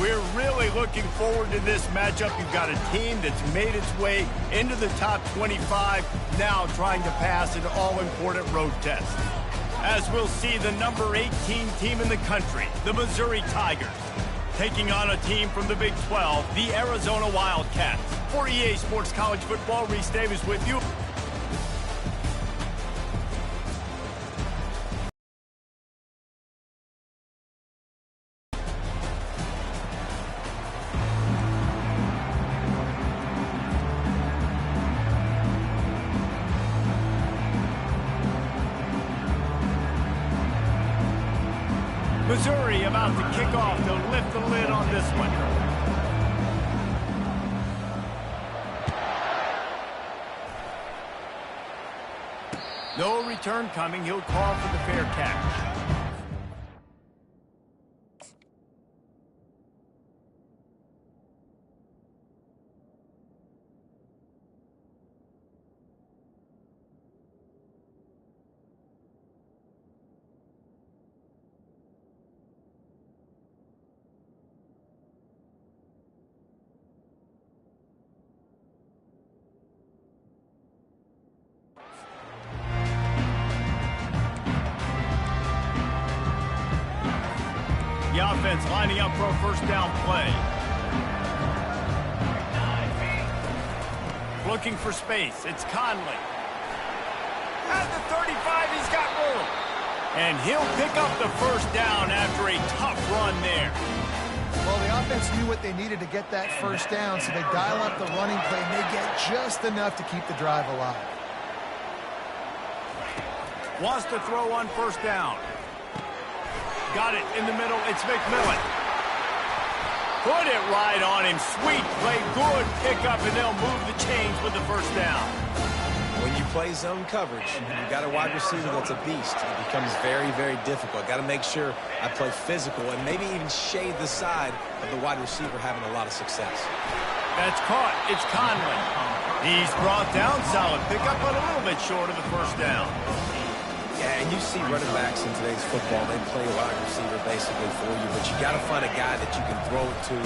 We're really looking forward to this matchup. You've got a team that's made its way into the top 25, now trying to pass an all-important road test. As we'll see the number 18 team in the country, the Missouri Tigers, taking on a team from the Big 12, the Arizona Wildcats. For EA Sports College Football, Reese Davis with you. Missouri about to kick off. They'll lift the lid on this one. No return coming. He'll call for the fair catch. The offense lining up for a first down play. Looking for space. It's Conley. At the 35, he's got room. And he'll pick up the first down after a tough run there. Well, the offense knew what they needed to get that first down, so they dial up the running play, and they get just enough to keep the drive alive. Wants to throw on first down. Got it in the middle. It's McMillan. Put it right on him. Sweet play. Good pickup, and they'll move the chains with the first down. When you play zone coverage, you've got a wide receiver that's a beast. It becomes very, very difficult. Got to make sure I play physical and maybe even shade the side of the wide receiver having a lot of success. That's caught. It's Conley. He's brought down. Solid pickup, but a little bit short of the first down. Yeah, and you see running backs in today's football, they play wide receiver basically for you, but you got to find a guy that you can throw it to,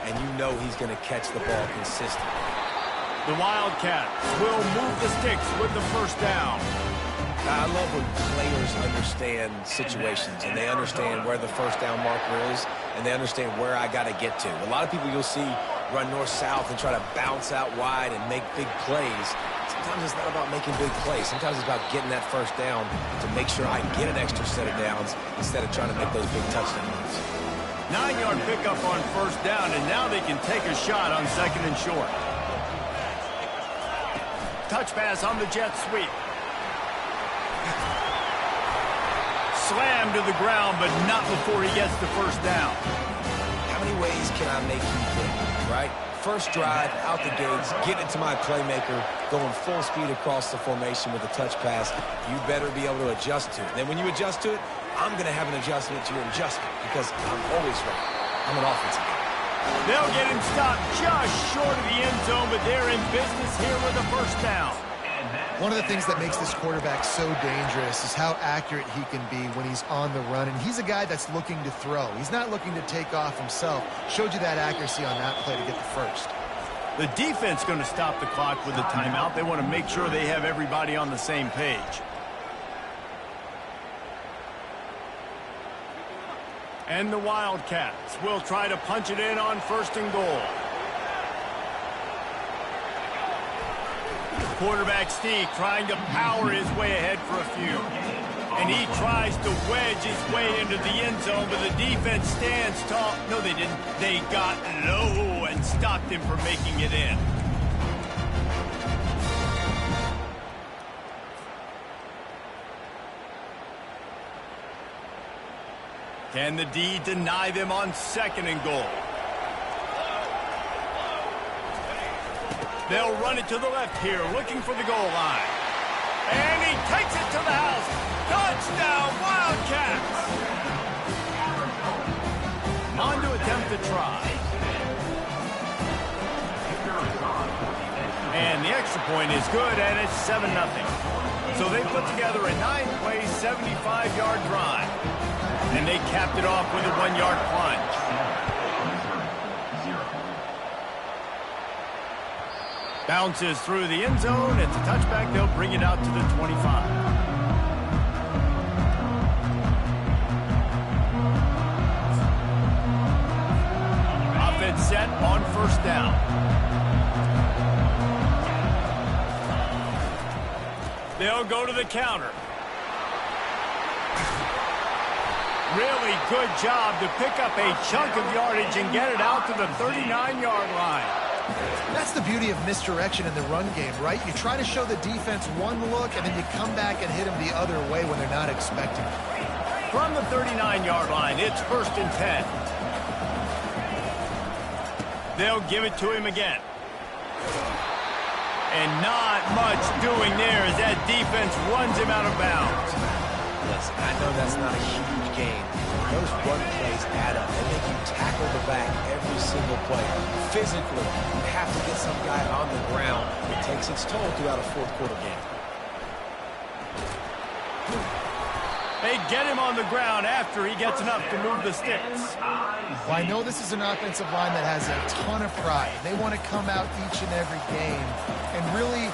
and you know he's going to catch the ball consistently. The Wildcats will move the sticks with the first down. I love when players understand situations, and they understand where the first down marker is, and they understand where I got to get to. A lot of people you'll see run north-south and try to bounce out wide and make big plays. Sometimes it's not about making big plays. Sometimes it's about getting that first down to make sure I get an extra set of downs instead of trying to make those big touchdown runs. 9-yard pickup on first down, and now they can take a shot on second and short. Touch pass on the jet sweep. Slam to the ground, but not before he gets the first down. How many ways can I make you think, right? First drive, out the gates, get it to my playmaker, going full speed across the formation with a touch pass. You better be able to adjust to it. Then when you adjust to it, I'm going to have an adjustment to your adjustment because I'm always right. I'm an offensive guy. They'll get him stopped just short of the end zone, but they're in business here with a first down. One of the things that makes this quarterback so dangerous is how accurate he can be when he's on the run. And he's a guy that's looking to throw. He's not looking to take off himself. Showed you that accuracy on that play to get the first. The defense going to stop the clock with a timeout. They want to make sure they have everybody on the same page. And the Wildcats will try to punch it in on first and goal. Quarterback Steve trying to power his way ahead for a few. And he tries to wedge his way into the end zone, but the defense stands tall. No, they didn't. They got low and stopped him from making it in. Can the D deny them on second and goal? They'll run it to the left here, looking for the goal line. And he takes it to the house. Touchdown, Wildcats! On to attempt to try. And the extra point is good, and it's 7-0. So they put together a 9-play, 75-yard drive. And they capped it off with a 1-yard plunge. Bounces through the end zone. It's a touchback. They'll bring it out to the 25. Offense set on first down. They'll go to the counter. Really good job to pick up a chunk of yardage and get it out to the 39-yard line. That's the beauty of misdirection in the run game, right? You try to show the defense one look, and then you come back and hit them the other way when they're not expecting it. From the 39-yard line, it's 1st and 10. They'll give it to him again. And not much doing there as that defense runs him out of bounds. Listen, I know that's not a huge game. Those run plays add up. They make you tackle the back every single play. Physically, you have to get some guy on the ground. It takes its toll throughout a fourth quarter game. They get him on the ground after he gets enough to move the sticks. Well, I know this is an offensive line that has a ton of pride. They want to come out each and every game and really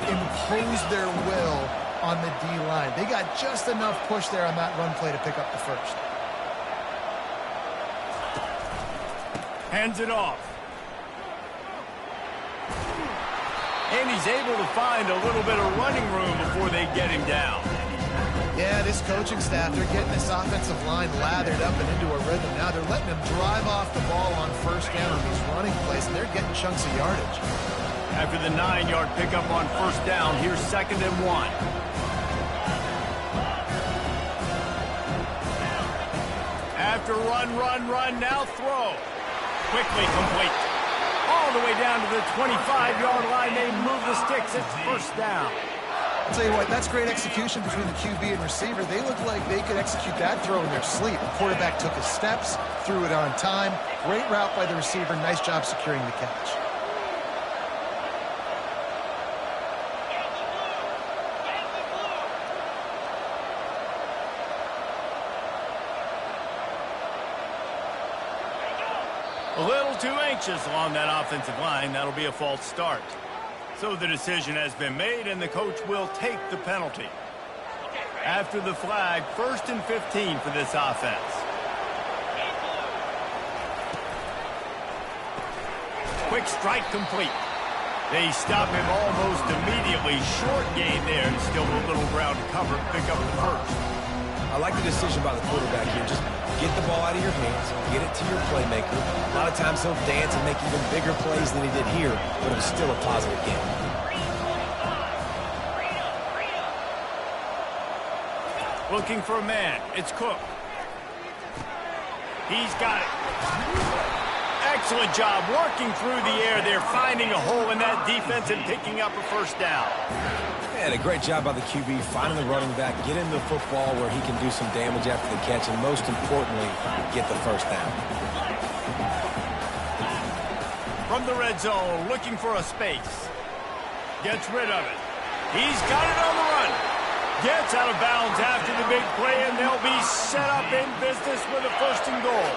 impose their will on the D-line. They got just enough push there on that run play to pick up the first. Hands it off. And he's able to find a little bit of running room before they get him down. Yeah, this coaching staff, they're getting this offensive line lathered up and into a rhythm. Now they're letting them drive off the ball on first down on these running plays, and they're getting chunks of yardage. After the 9-yard pickup on first down, here's 2nd and 1. After run, now throw. Quickly complete. All the way down to the 25-yard line. They move the sticks. It's 1st down. I'll tell you what, that's great execution between the QB and receiver. They look like they could execute that throw in their sleep. The quarterback took his steps, threw it on time. Great route by the receiver. Nice job securing the catch. A little too anxious along that offensive line. That'll be a false start. So the decision has been made, and the coach will take the penalty. After the flag, 1st and 15 for this offense. Quick strike complete. They stop him almost immediately. Short gain there, and still a little ground to cover. Pick up the first. I like the decision by the quarterback here. Just get the ball out of your hands, get it to your playmaker. A lot of times he'll dance and make even bigger plays than he did here, but it was still a positive game. Looking for a man. It's Cook. He's got it. Excellent job working through the air there, finding a hole in that defense and picking up a first down. And a great job by the QB, finding the running back, get him the football where he can do some damage after the catch, and most importantly, get the first down. From the red zone, looking for a space. Gets rid of it. He's got it on the run. Gets out of bounds after the big play, and they'll be set up in business with a 1st and goal.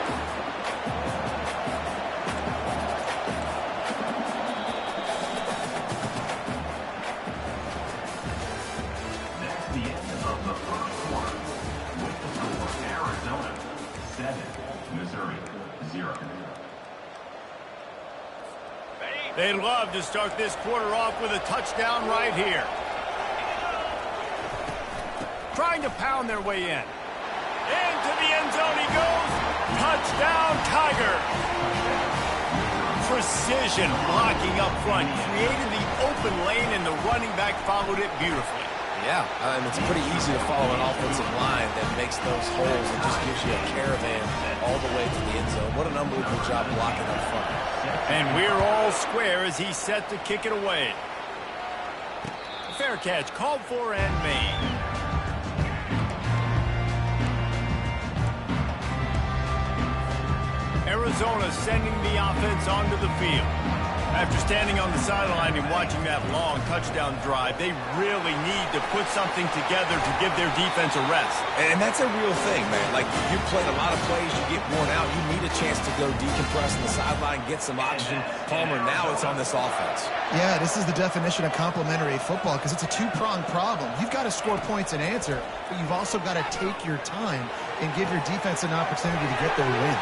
They'd love to start this quarter off with a touchdown right here. Trying to pound their way in. Into the end zone he goes. Touchdown, Tiger. Precision blocking up front. Created the open lane, and the running back followed it beautifully. Yeah, and it's pretty easy to follow an offensive line that makes those holes and just gives you a caravan all the way to the end zone. What an unbelievable job blocking up front. And we're all square as he's set to kick it away. Fair catch called for and made. Arizona sending the offense onto the field. After standing on the sideline and watching that long touchdown drive, they really need to put something together to give their defense a rest. And that's a real thing, man. Like, you played a lot of plays, you get worn out, you need a chance to go decompress on the sideline, get some oxygen. Palmer, now it's on this offense. Yeah, this is the definition of complementary football because it's a two-pronged problem. You've got to score points and answer, but you've also got to take your time and give your defense an opportunity to get their win.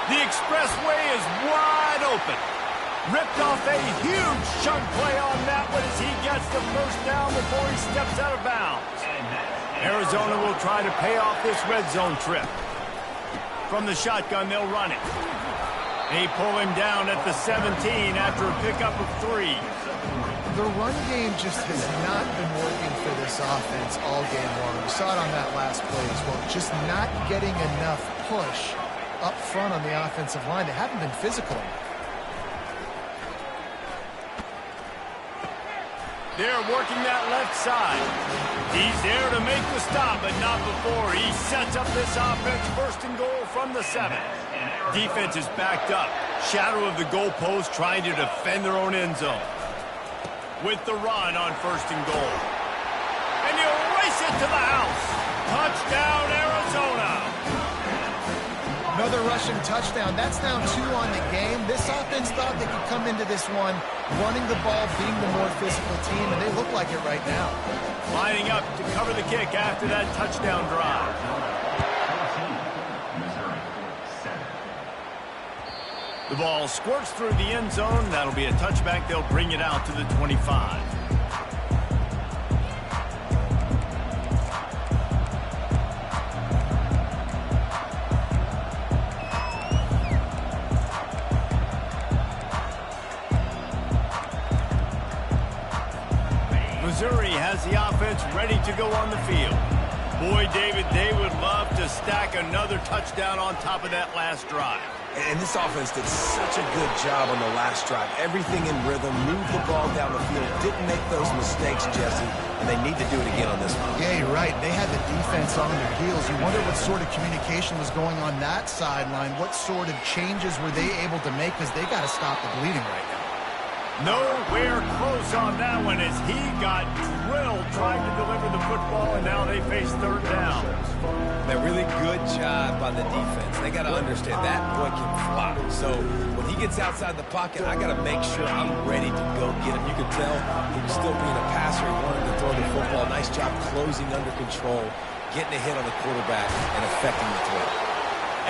The expressway is wide open. Ripped off a huge chunk play on that one as he gets the first down before he steps out of bounds. Arizona will try to pay off this red zone trip. From the shotgun, they'll run it. They pull him down at the 17 after a pickup of 3. The run game just has not been working for this offense all game long. We saw it on that last play as well. Just not getting enough push up front on the offensive line. They haven't been physical enough. They're working that left side. He's there to make the stop, but not before he sets up this offense. First and goal from the 7. Defense is backed up. Shadow of the goalpost trying to defend their own end zone. With the run on first and goal. And he'll race it to the house. Touchdown, Arizona. Another rushing touchdown. That's now 2 on the game. This offense thought they could come into this one running the ball, being the more physical team, and they look like it right now. Lining up to cover the kick after that touchdown drive. The ball squirts through the end zone. That'll be a touchback. They'll bring it out to the 25. Missouri has the offense ready to go on the field. Boy, David, they would love to stack another touchdown on top of that last drive. And this offense did such a good job on the last drive. Everything in rhythm, moved the ball down the field, didn't make those mistakes, Jesse, and they need to do it again on this one. Yeah, you're right. They had the defense on their heels. You wonder what sort of communication was going on that sideline. What sort of changes were they able to make because they got to stop the bleeding right now. Nowhere close on that one as he got drilled trying to deliver the football, and now they face third down. A really good job by the defense. They got to understand that boy can fly. So when he gets outside the pocket, I got to make sure I'm ready to go get him. You can tell he was still being a passer. He wanted to throw the football. Nice job closing under control, getting a hit on the quarterback, and affecting the throw.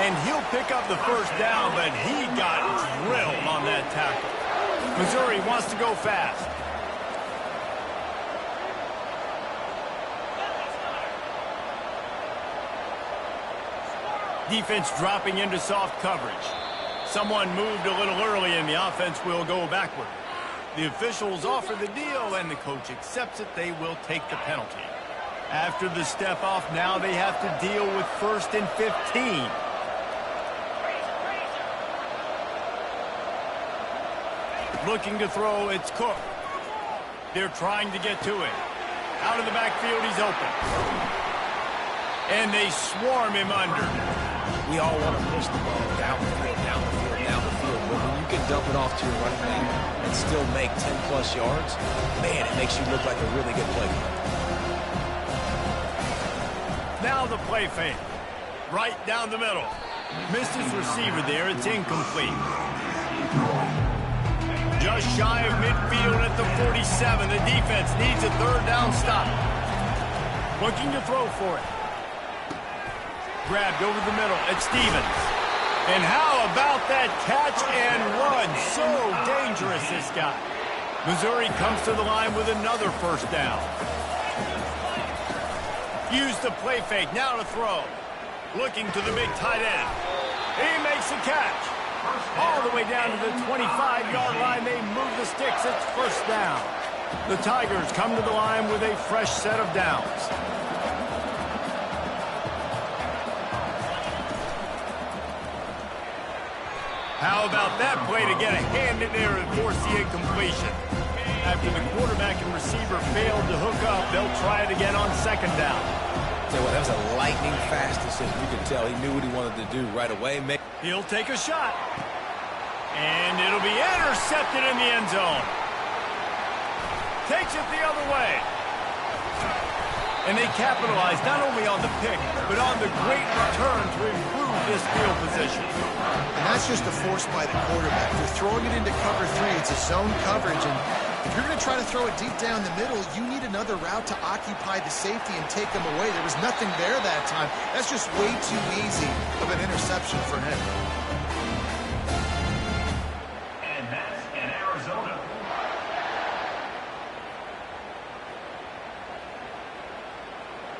And he'll pick up the first down, but he got drilled on that tackle. Missouri wants to go fast. Defense dropping into soft coverage. Someone moved a little early and the offense will go backward. The officials offer the deal and the coach accepts it. They will take the penalty. After the step off, now they have to deal with 1st and 15. Looking to throw, it's Cook. They're trying to get to it. Out of the backfield, he's open. And they swarm him under. We all want to push the ball down the field, down the field, down the field. But when you can dump it off to your running back and still make 10-plus yards, man, it makes you look like a really good player. Now the play fake. Right down the middle. Missed his receiver there. It's incomplete. Just shy of midfield at the 47. The defense needs a third down stop. Looking to throw for it. Grabbed over the middle at Stevens. And how about that catch and run? So dangerous, this guy. Missouri comes to the line with another first down. Use the play fake. Now to throw. Looking to the big tight end. He makes the catch. All the way down to the 25-yard line. They move the sticks. It's first down. The Tigers come to the line with a fresh set of downs. How about that play to get a hand in there and force the incompletion? After the quarterback and receiver failed to hook up, they'll try it again on second down. Tell you what, that was a lightning-fast decision. You can tell he knew what he wanted to do right away. He'll take a shot. And it'll be intercepted. intercepted in the end zone. Takes it the other way. And they capitalize not only on the pick, but on the great return to improve this field position. And that's just a force by the quarterback. They're throwing it into cover 3. It's a zone coverage, and if you're going to try to throw it deep down the middle, you need another route to occupy the safety and take him away. There was nothing there that time. That's just way too easy of an interception for him. And that's in Arizona.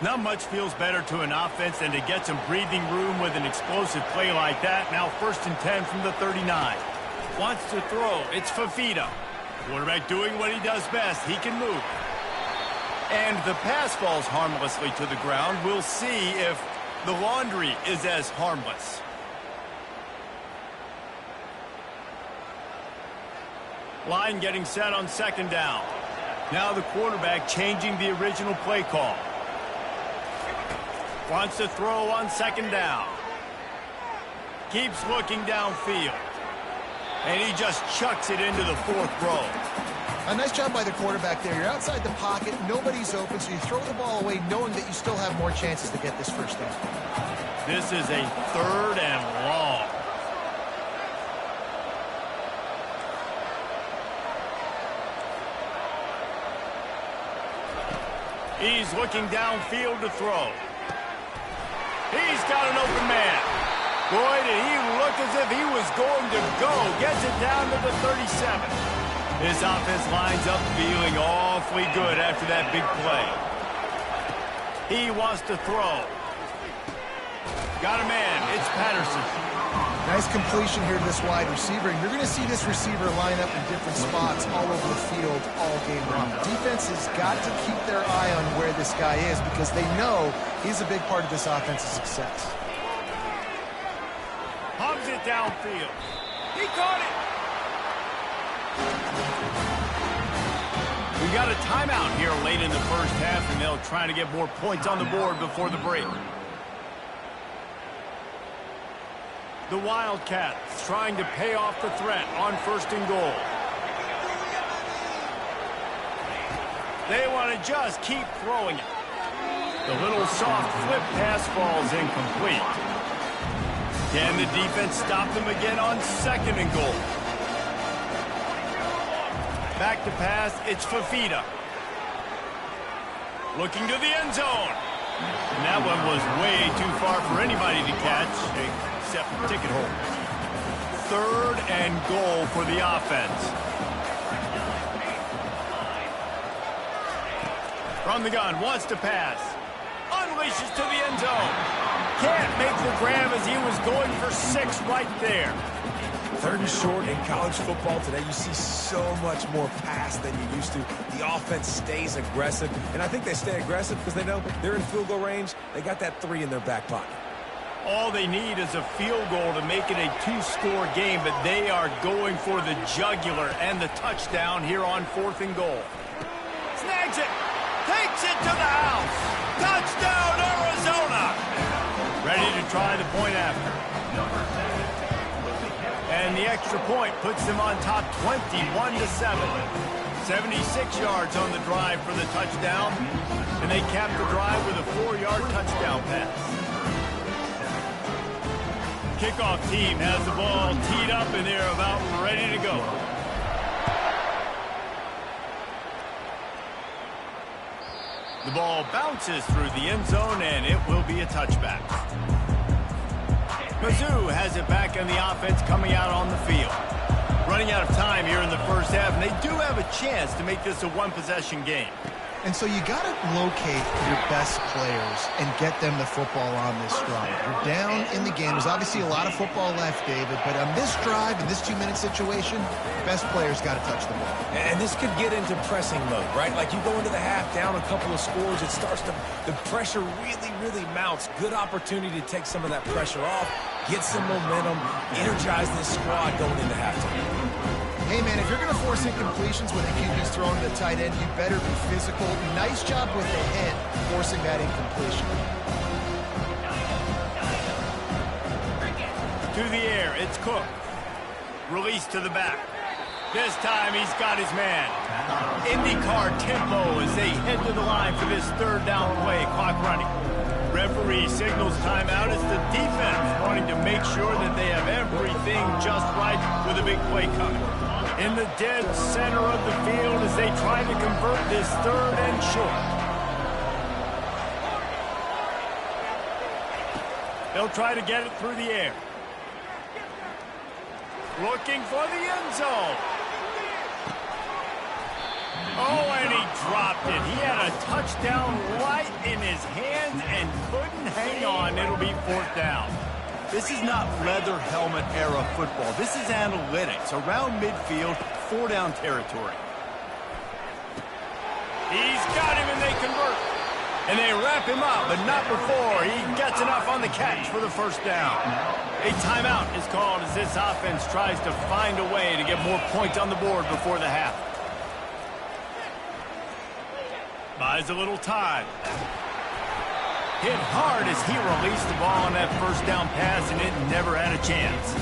Not much feels better to an offense than to get some breathing room with an explosive play like that. Now 1st and 10 from the 39. Wants to throw. It's Fifita. Quarterback doing what he does best. He can move. And the pass falls harmlessly to the ground. We'll see if the laundry is as harmless. Line getting set on 2nd down. Now the quarterback changing the original play call. Wants to throw on 2nd down. Keeps looking downfield. And he just chucks it into the 4th row. A nice job by the quarterback there. You're outside the pocket. Nobody's open, so you throw the ball away knowing that you still have more chances to get this first down. This is a 3rd and long. He's looking downfield to throw. He's got an open man. Boy, did he look as if he was going to go. Gets it down to the 37. This offense lines up feeling awfully good after that big play. He wants to throw. Got a man. It's Patterson. Nice completion here to this wide receiver. You're going to see this receiver line up in different spots all over the field all game long. The defense has got to keep their eye on where this guy is because they know he's a big part of this offense's success. Hubs it downfield. He caught it. We got a timeout here late in the first half, and they'll try to get more points on the board before the break. The Wildcats trying to pay off the threat on 1st and goal. They want to just keep throwing it. The little soft flip pass falls incomplete. Can the defense stop them again on 2nd and goal? Back to pass, it's Fifita. Looking to the end zone. And that one was way too far for anybody to catch, except ticket holders. 3rd and goal for the offense. From the gun, wants to pass. Unleashes to the end zone. Can't make the grab as he was going for 6 right there. 3rd and short in college football today, you see so much more pass than you used to. The offense stays aggressive, and I think they stay aggressive because they know they're in field goal range. They got that 3 in their back pocket. All they need is a field goal to make it a 2-score game, but they are going for the jugular and the touchdown here on 4th and goal. Snags it. Takes it to the house. Touchdown, Arizona. Ready to try the point after. And the extra point puts them on top 21-7. 76 yards on the drive for the touchdown. And they cap the drive with a 4-yard touchdown pass. Kickoff team has the ball teed up and they're about ready to go. The ball bounces through the end zone and it will be a touchback. Mizzou has it back in the offense coming out on the field. Running out of time here in the first half, and they do have a chance to make this a one-possession game. And so you got to locate your best players and get them the football on this drive. You're down in the game. There's obviously a lot of football left, David, but on this drive, in this 2-minute situation, best players got to touch the ball. And this could get into pressing mode, right? Like you go into the half down a couple of scores, it starts to, the pressure really mounts. Good opportunity to take some of that pressure off, get some momentum, energize this squad going into halftime. Hey, man, if you're going to force incompletions when the QB's throwing to the tight end, you better be physical. Nice job with the hit, forcing that incompletion. To the air, it's Cook. Release to the back. This time he's got his man. IndyCar tempo as they head to the line for this third down play. Clock running. Referee signals timeout as the defense wanting to make sure that they have everything just right with a big play coming. In the dead center of the field as they try to convert this third and short. They'll try to get it through the air. Looking for the end zone. Oh, and he dropped it. He had a touchdown right in his hands and couldn't hang on. It'll be fourth down. This is not leather helmet era football. This is analytics. Around midfield, 4-down territory. He's got him and they convert. And they wrap him up, but not before he gets enough on the catch for the first down. A timeout is called as this offense tries to find a way to get more points on the board before the half. Buys a little time. Hit hard as he released the ball on that first down pass, and it never had a chance.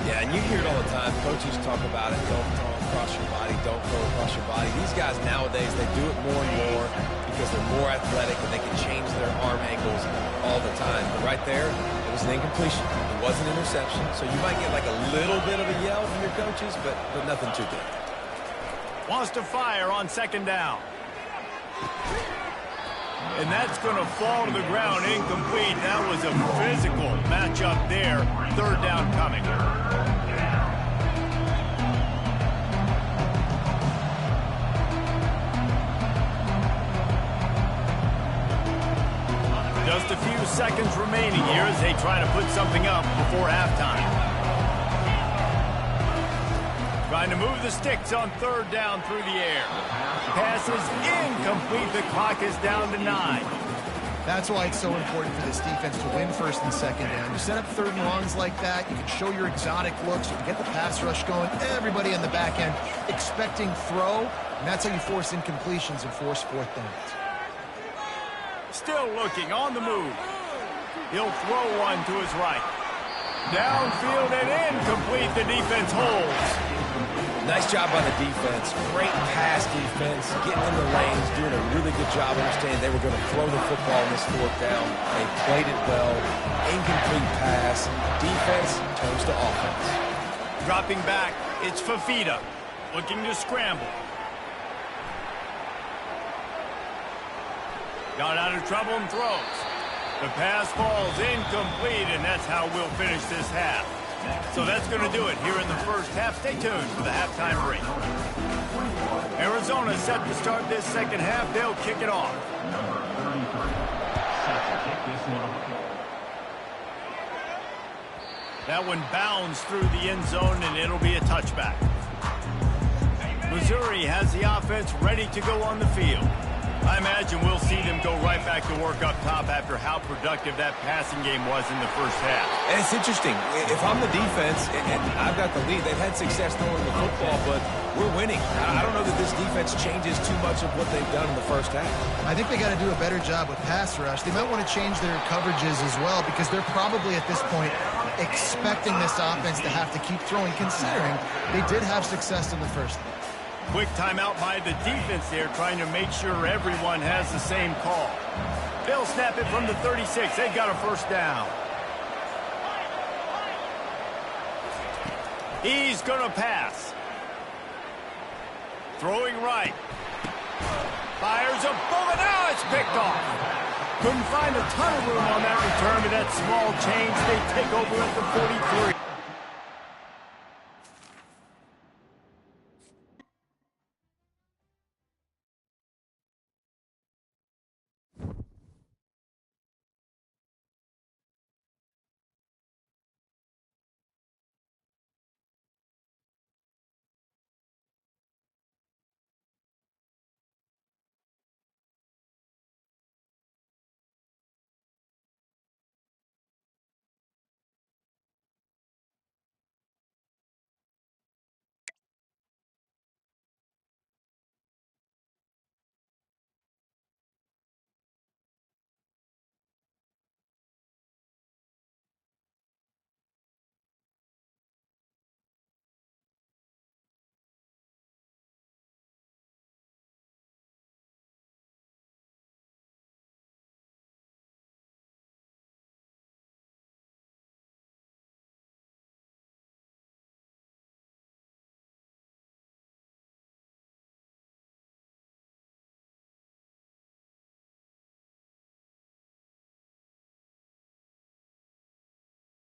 Yeah, and you hear it all the time. Coaches talk about it. Don't throw across your body. Don't throw across your body. These guys nowadays, they do it more and more because they're more athletic and they can change their arm angles all the time. But right there, it was an incompletion. It was an interception. So you might get like a little bit of a yell from your coaches, but nothing too good. Wants to fire on second down. And that's going to fall to the ground incomplete. That was a physical matchup there. Third down coming. Just a few seconds remaining here as they try to put something up before halftime. Trying to move the sticks on third down through the air. Pass is incomplete. The clock is down to 9. That's why it's so important for this defense to win first and second down. You set up third and longs like that, you can show your exotic looks, you can get the pass rush going, everybody on the back end expecting throw, and that's how you force incompletions and force fourth downs. Still looking on the move. He'll throw one to his right. Downfield and incomplete. The defense holds. Nice job by the defense. Great pass defense, getting in the lanes, doing a really good job understanding they were going to throw the football in this fourth down. They played it well. Incomplete pass. Defense turns to offense. Dropping back, it's Fafita looking to scramble. Got out of trouble and throws. The pass falls incomplete, and that's how we'll finish this half. So that's going to do it here in the first half. Stay tuned for the halftime break. Arizona set to start this second half. They'll kick it off. Number 33, set to kick this one off. That one bounds through the end zone, and it'll be a touchback. Missouri has the offense ready to go on the field. I imagine we'll see them go right back to work up top after how productive that passing game was in the first half. And it's interesting. If I'm the defense and I've got the lead, they've had success throwing the football, but we're winning. I don't know that this defense changes too much of what they've done in the first half. I think they got to do a better job with pass rush. They might want to change their coverages as well because they're probably at this point expecting this offense to have to keep throwing, considering they did have success in the first half. Quick timeout by the defense there, trying to make sure everyone has the same call. They'll snap it from the 36. They've got a first down. He's going to pass. Throwing right. Fires a bullet. Now it's picked off. Couldn't find a ton of room on that return, but that small change, they take over at the 43.